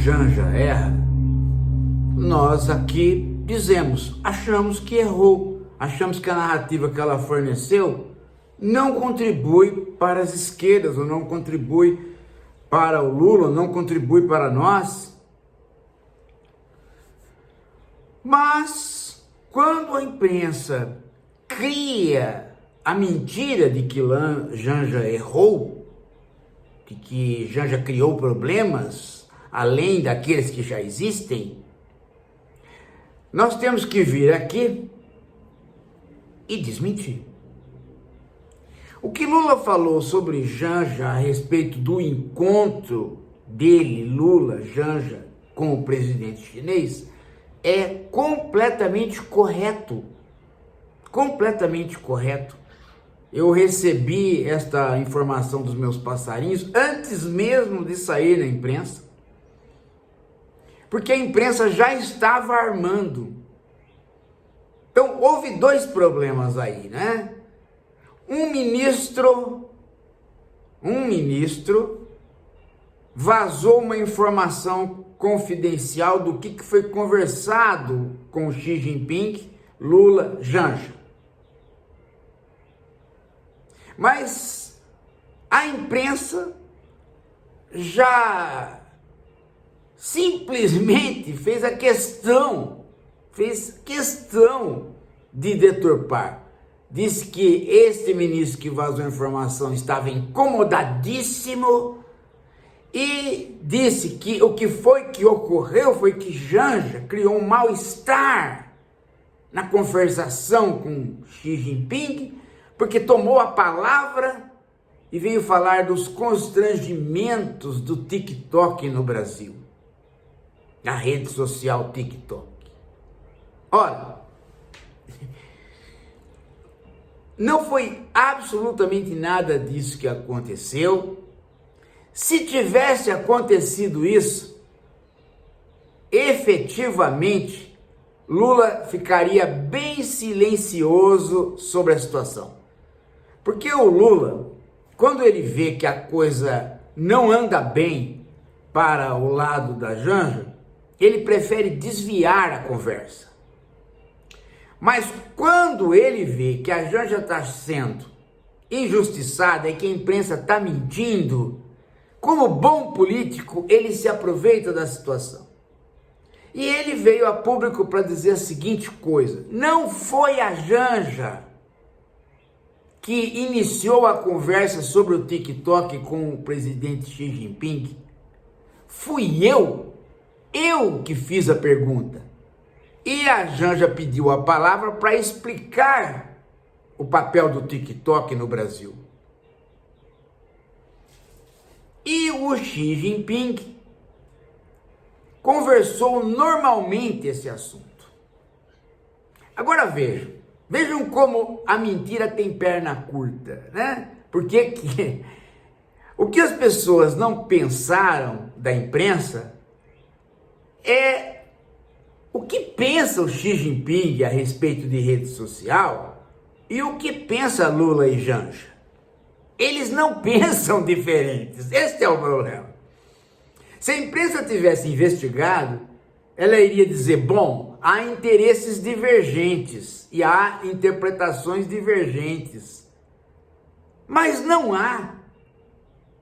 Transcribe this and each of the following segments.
Janja erra, nós aqui achamos que errou, achamos que a narrativa que ela forneceu não contribui para as esquerdas, ou não contribui para o Lula, não contribui para nós. Mas quando a imprensa cria a mentira de que Janja errou, de que Janja criou problemas além daqueles que já existem, nós temos que vir aqui e desmentir. O que Lula falou sobre Janja a respeito do encontro dele, Lula, Janja, com o presidente chinês, é completamente correto. Completamente correto. Eu recebi esta informação dos meus passarinhos antes mesmo de sair na imprensa, porque a imprensa já estava armando. Então, houve dois problemas aí, né? Um ministro vazou uma informação confidencial do que foi conversado com Xi Jinping, Lula, Janja. Mas a imprensa já simplesmente fez questão de deturpar. Disse que este ministro que vazou a informação estava incomodadíssimo e disse que o que ocorreu foi que Janja criou um mal-estar na conversação com Xi Jinping, porque tomou a palavra e veio falar dos constrangimentos do TikTok no Brasil, a rede social TikTok. Ora, não foi absolutamente nada disso que aconteceu. Se tivesse acontecido isso, efetivamente, Lula ficaria bem silencioso sobre a situação. Porque o Lula, quando ele vê que a coisa não anda bem para o lado da Janja, ele prefere desviar a conversa. Mas quando ele vê que a Janja está sendo injustiçada e que a imprensa está mentindo, como bom político, ele se aproveita da situação. E ele veio a público para dizer a seguinte coisa: não foi a Janja que iniciou a conversa sobre o TikTok com o presidente Xi Jinping. Fui eu que fiz a pergunta. E a Janja pediu a palavra para explicar o papel do TikTok no Brasil. E o Xi Jinping conversou normalmente esse assunto. Agora vejam como a mentira tem perna curta, né? Porque o que as pessoas não pensaram da imprensa é o que pensa o Xi Jinping a respeito de rede social e o que pensa Lula e Janja. Eles não pensam diferentes, esse é o problema. Se a imprensa tivesse investigado, ela iria dizer, bom, há interesses divergentes e há interpretações divergentes. Mas não há.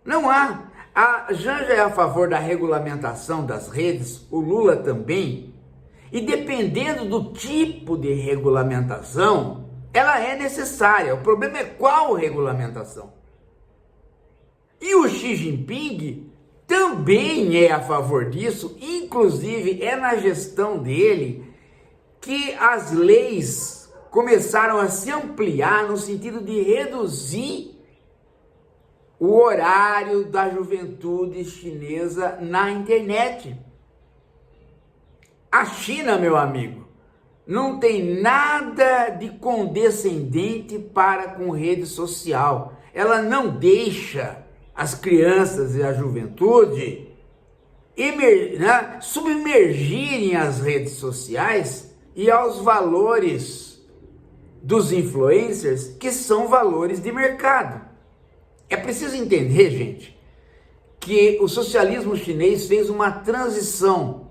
Não há. A Janja é a favor da regulamentação das redes, o Lula também. E dependendo do tipo de regulamentação, ela é necessária. O problema é qual regulamentação. E o Xi Jinping também é a favor disso, inclusive é na gestão dele que as leis começaram a se ampliar no sentido de reduzir o horário da juventude chinesa na internet. A China, meu amigo, não tem nada de condescendente para com rede social. Ela não deixa as crianças e a juventude submergirem as redes sociais e aos valores dos influencers, que são valores de mercado. É preciso entender, gente, que que o socialismo chinês fez uma transição.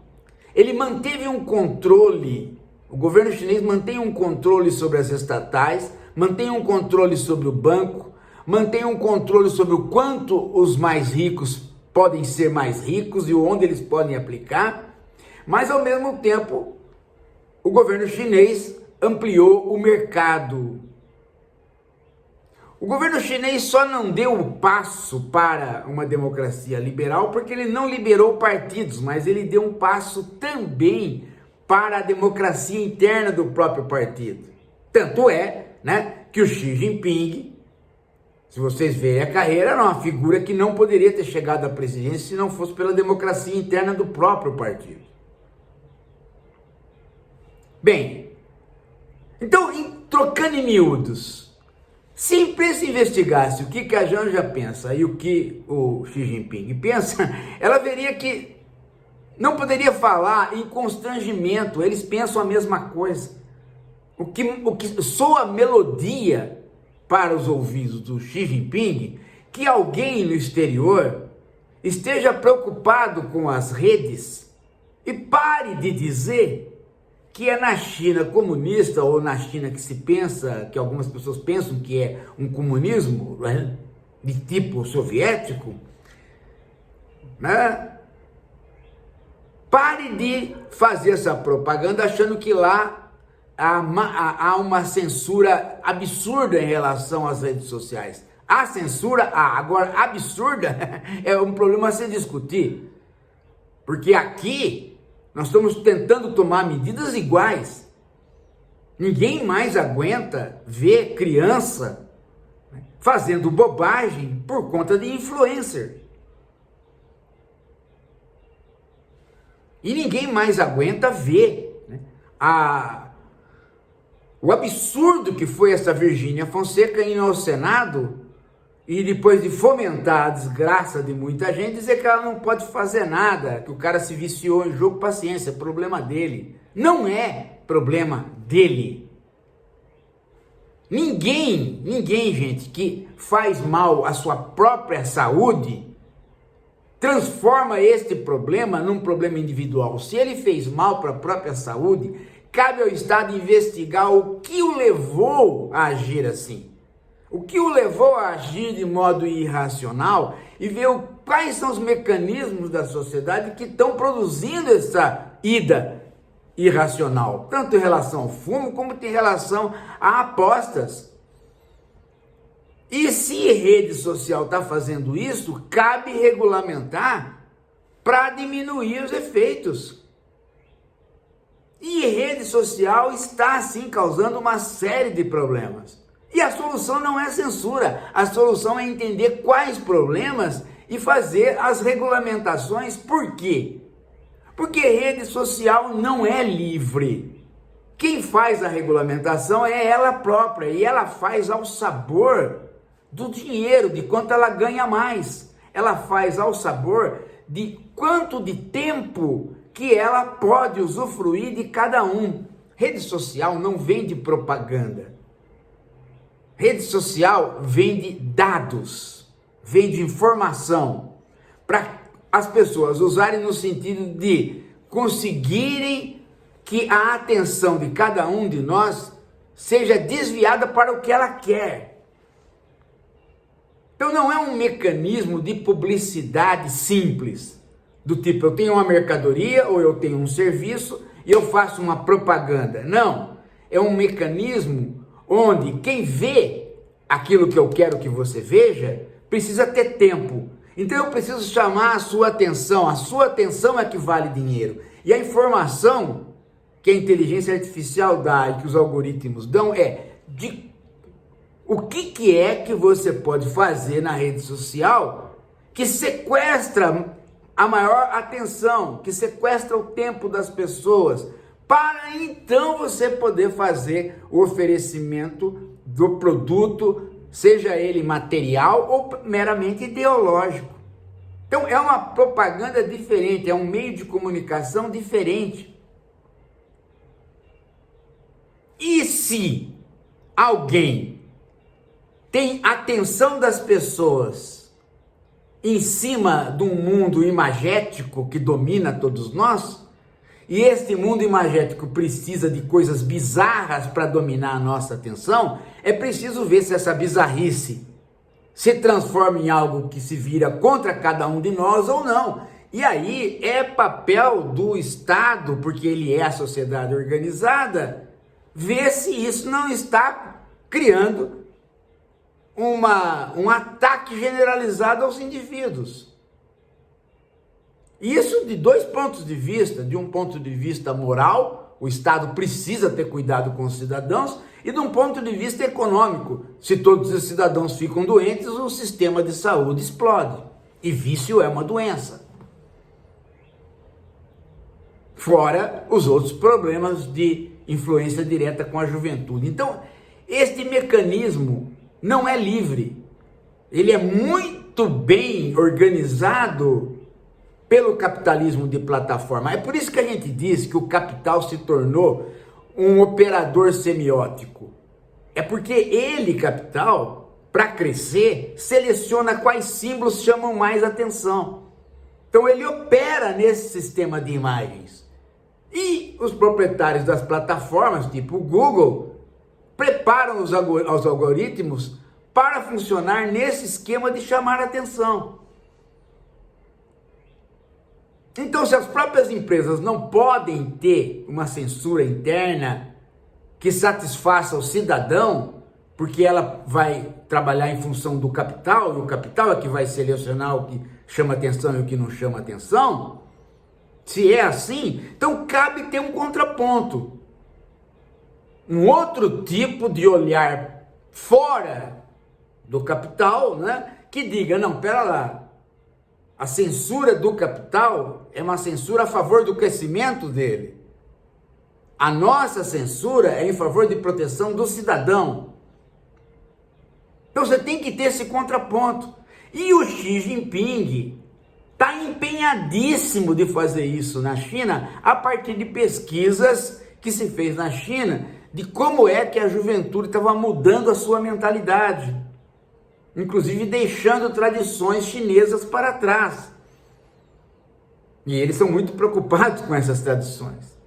Ele manteve um controle, o governo chinês mantém um controle sobre as estatais, mantém um controle sobre o banco, mantém um controle sobre o quanto os mais ricos podem ser mais ricos e onde eles podem aplicar, mas ao mesmo tempo o governo chinês ampliou o mercado. O governo chinês só não deu o passo para uma democracia liberal porque ele não liberou partidos, mas ele deu um passo também para a democracia interna do próprio partido. Tanto é, que o Xi Jinping, se vocês verem a carreira, era uma figura que não poderia ter chegado à presidência se não fosse pela democracia interna do próprio partido. Bem, então, trocando em miúdos, se a imprensa investigasse o que a Janja pensa e o que o Xi Jinping pensa, ela veria que não poderia falar em constrangimento, eles pensam a mesma coisa. O que soa melodia para os ouvidos do Xi Jinping, que alguém no exterior esteja preocupado com as redes e pare de dizer que é na China comunista ou na China que se pensa, que algumas pessoas pensam que é um comunismo, de tipo soviético, Pare de fazer essa propaganda achando que lá há uma censura absurda em relação às redes sociais. Há censura? Agora absurda é um problema a se discutir, porque aqui nós estamos tentando tomar medidas iguais. Ninguém mais aguenta ver criança fazendo bobagem por conta de influencer. E ninguém mais aguenta ver o absurdo que foi essa Virgínia Fonseca ir ao Senado e depois de fomentar a desgraça de muita gente, dizer que ela não pode fazer nada, que o cara se viciou em jogo, paciência, é problema dele. Não é problema dele. Ninguém, gente, que faz mal à sua própria saúde, transforma este problema num problema individual. Se ele fez mal para a própria saúde, cabe ao Estado investigar o que o levou a agir assim. O que o levou a agir de modo irracional e ver quais são os mecanismos da sociedade que estão produzindo essa ida irracional, tanto em relação ao fumo como em relação a apostas. E se rede social está fazendo isso, cabe regulamentar para diminuir os efeitos. E rede social está, sim, causando uma série de problemas. E a solução não é censura, a solução é entender quais problemas e fazer as regulamentações. Por quê? Porque rede social não é livre. Quem faz a regulamentação é ela própria e ela faz ao sabor do dinheiro, de quanto ela ganha mais. Ela faz ao sabor de quanto de tempo que ela pode usufruir de cada um. Rede social não vende propaganda. Rede social vende dados, vende informação para as pessoas usarem no sentido de conseguirem que a atenção de cada um de nós seja desviada para o que ela quer. Então não é um mecanismo de publicidade simples, do tipo eu tenho uma mercadoria ou eu tenho um serviço e eu faço uma propaganda. Não, é um mecanismo onde quem vê aquilo que eu quero que você veja precisa ter tempo. Então eu preciso chamar a sua atenção é que vale dinheiro. E a informação que a inteligência artificial dá e que os algoritmos dão é de o que é que você pode fazer na rede social que sequestra a maior atenção, que sequestra o tempo das pessoas, para então você poder fazer o oferecimento do produto, seja ele material ou meramente ideológico. Então é uma propaganda diferente, é um meio de comunicação diferente. E se alguém tem atenção das pessoas em cima de um mundo imagético que domina todos nós, e este mundo imagético precisa de coisas bizarras para dominar a nossa atenção, é preciso ver se essa bizarrice se transforma em algo que se vira contra cada um de nós ou não. E aí é papel do Estado, porque ele é a sociedade organizada, ver se isso não está criando um ataque generalizado aos indivíduos. Isso de dois pontos de vista: de um ponto de vista moral, o Estado precisa ter cuidado com os cidadãos, e de um ponto de vista econômico, se todos os cidadãos ficam doentes, o sistema de saúde explode, e vício é uma doença. Fora os outros problemas de influência direta com a juventude. Então, este mecanismo não é livre, ele é muito bem organizado pelo capitalismo de plataforma. É por isso que a gente diz que o capital se tornou um operador semiótico. É porque ele, capital, para crescer, seleciona quais símbolos chamam mais atenção. Então ele opera nesse sistema de imagens. E os proprietários das plataformas, tipo o Google, preparam os algoritmos para funcionar nesse esquema de chamar atenção. Então, se as próprias empresas não podem ter uma censura interna que satisfaça o cidadão, porque ela vai trabalhar em função do capital, e o capital é que vai selecionar o que chama atenção e o que não chama atenção, se é assim, então cabe ter um contraponto. Um outro tipo de olhar fora do capital, né, que diga, não, pera lá, a censura do capital é uma censura a favor do crescimento dele. A nossa censura é em favor de proteção do cidadão. Então você tem que ter esse contraponto. E o Xi Jinping está empenhadíssimo de fazer isso na China, a partir de pesquisas que se fez na China, de como é que a juventude estava mudando a sua mentalidade, inclusive deixando tradições chinesas para trás. E eles são muito preocupados com essas tradições.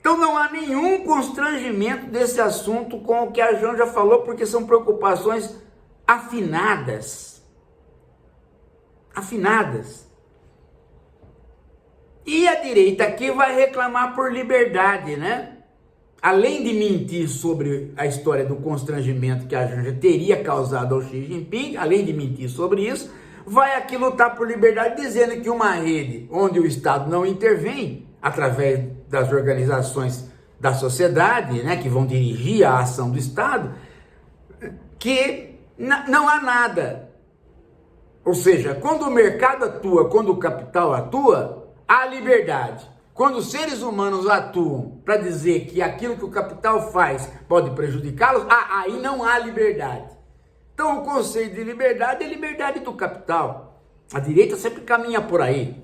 Então não há nenhum constrangimento desse assunto com o que a João já falou, porque são preocupações afinadas. Afinadas. E a direita aqui vai reclamar por liberdade, né? Além de mentir sobre a história do constrangimento que a Janja teria causado ao Xi Jinping, além de mentir sobre isso, vai aqui lutar por liberdade, dizendo que uma rede onde o Estado não intervém, através das organizações da sociedade, né, que vão dirigir a ação do Estado, que não há nada. Ou seja, quando o mercado atua, quando o capital atua, há liberdade. Quando os seres humanos atuam para dizer que aquilo que o capital faz pode prejudicá-los, aí não há liberdade. Então o conceito de liberdade é liberdade do capital. A direita sempre caminha por aí.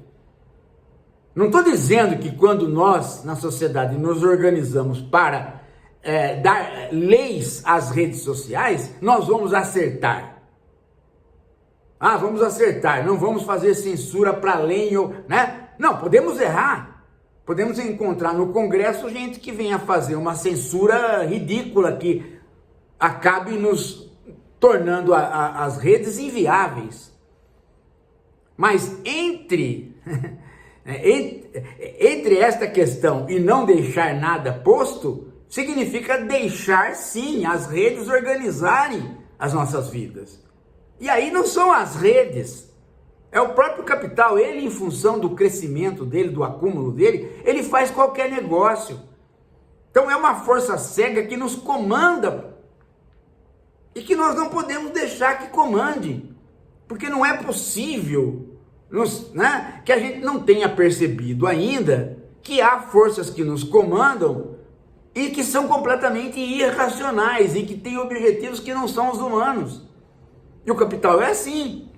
Não estou dizendo que quando nós, na sociedade, nos organizamos para dar leis às redes sociais, nós vamos acertar. Vamos acertar, não vamos fazer censura para além, né? Não, podemos errar. Podemos encontrar no Congresso gente que venha fazer uma censura ridícula que acabe nos tornando as redes inviáveis. Mas entre esta questão e não deixar nada posto, significa deixar sim as redes organizarem as nossas vidas. E aí não são as redes. É o próprio capital, ele em função do crescimento dele, do acúmulo dele, ele faz qualquer negócio. Então é uma força cega que nos comanda e que nós não podemos deixar que comande, porque não é possível, que a gente não tenha percebido ainda que há forças que nos comandam e que são completamente irracionais e que têm objetivos que não são os humanos. E o capital é assim.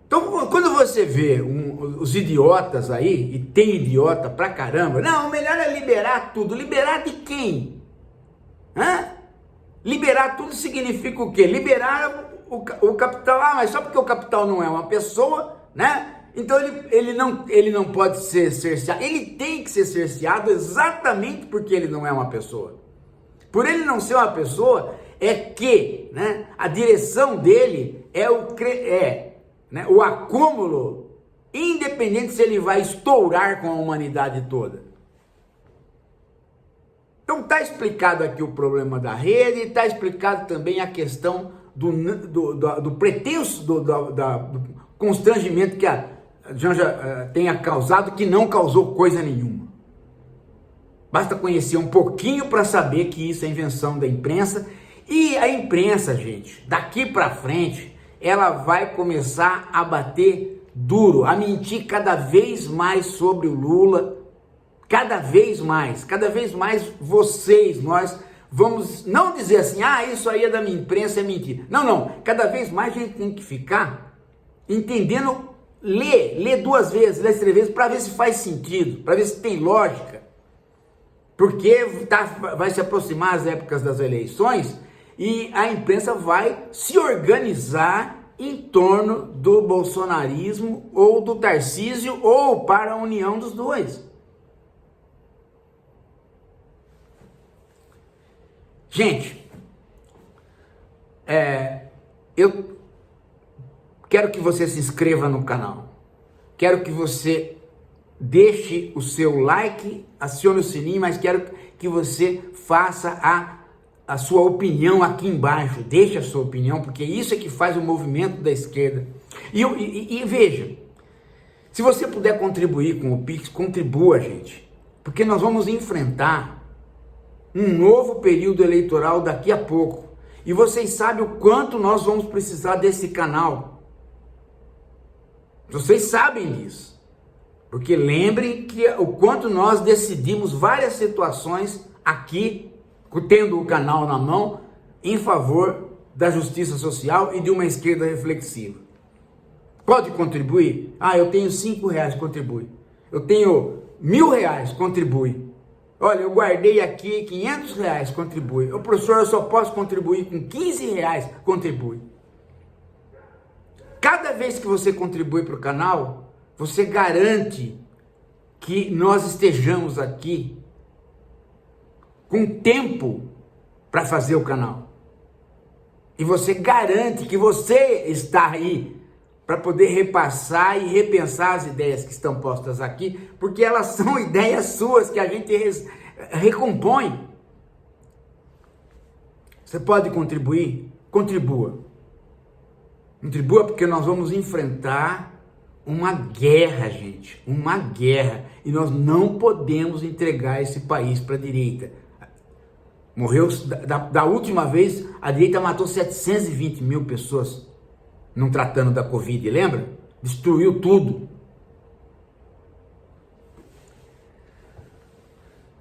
Então, quando você vê os idiotas aí, e tem idiota pra caramba, não, o melhor é liberar tudo. Liberar de quem? Liberar tudo significa o quê? Liberar o capital. Ah, mas só porque o capital não é uma pessoa, né? Então ele não pode ser cerceado. Ele tem que ser cerceado exatamente porque ele não é uma pessoa. Por ele não ser uma pessoa, é que, né, a direção dele é o acúmulo, independente se ele vai estourar com a humanidade toda. Então está explicado aqui o problema da rede, está explicado também a questão do pretenso do constrangimento que a Janja tenha causado, que não causou coisa nenhuma. Basta conhecer um pouquinho para saber que isso é invenção da imprensa. E a imprensa, gente, daqui para frente, ela vai começar a bater duro, a mentir cada vez mais sobre o Lula. Cada vez mais vocês, nós vamos não dizer assim, ah, isso aí é da minha imprensa, é mentira. Não, cada vez mais a gente tem que ficar entendendo, ler 2 vezes, ler 3 vezes, para ver se faz sentido, para ver se tem lógica. Porque vai se aproximar as épocas das eleições e a imprensa vai se organizar em torno do bolsonarismo ou do Tarcísio ou para a união dos dois. Gente, eu quero que você se inscreva no canal, quero que você deixe o seu like, acione o sininho, mas quero que você faça a sua opinião aqui embaixo, deixe a sua opinião, porque isso é que faz o movimento da esquerda. E veja, se você puder contribuir com o Pix, contribua, gente, porque nós vamos enfrentar um novo período eleitoral daqui a pouco. E vocês sabem o quanto nós vamos precisar desse canal. Vocês sabem disso. Porque lembrem que o quanto nós decidimos várias situações aqui, tendo o canal na mão, em favor da justiça social e de uma esquerda reflexiva. Pode contribuir? Ah, eu tenho R$5, contribui. Eu tenho R$1.000, contribui. Olha, eu guardei aqui R$500, contribui. O professor, eu só posso contribuir com R$15, contribui. Cada vez que você contribui para o canal, você garante que nós estejamos aqui com tempo para fazer o canal. E você garante que você está aí para poder repassar e repensar as ideias que estão postas aqui, porque elas são ideias suas que a gente recompõe. Você pode contribuir? Contribua. Contribua, porque nós vamos enfrentar uma guerra, gente, uma guerra, e nós não podemos entregar esse país para a direita. Morreu, da última vez, a direita matou 720 mil pessoas não tratando da Covid, lembra? Destruiu tudo.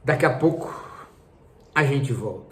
Daqui a pouco a gente volta.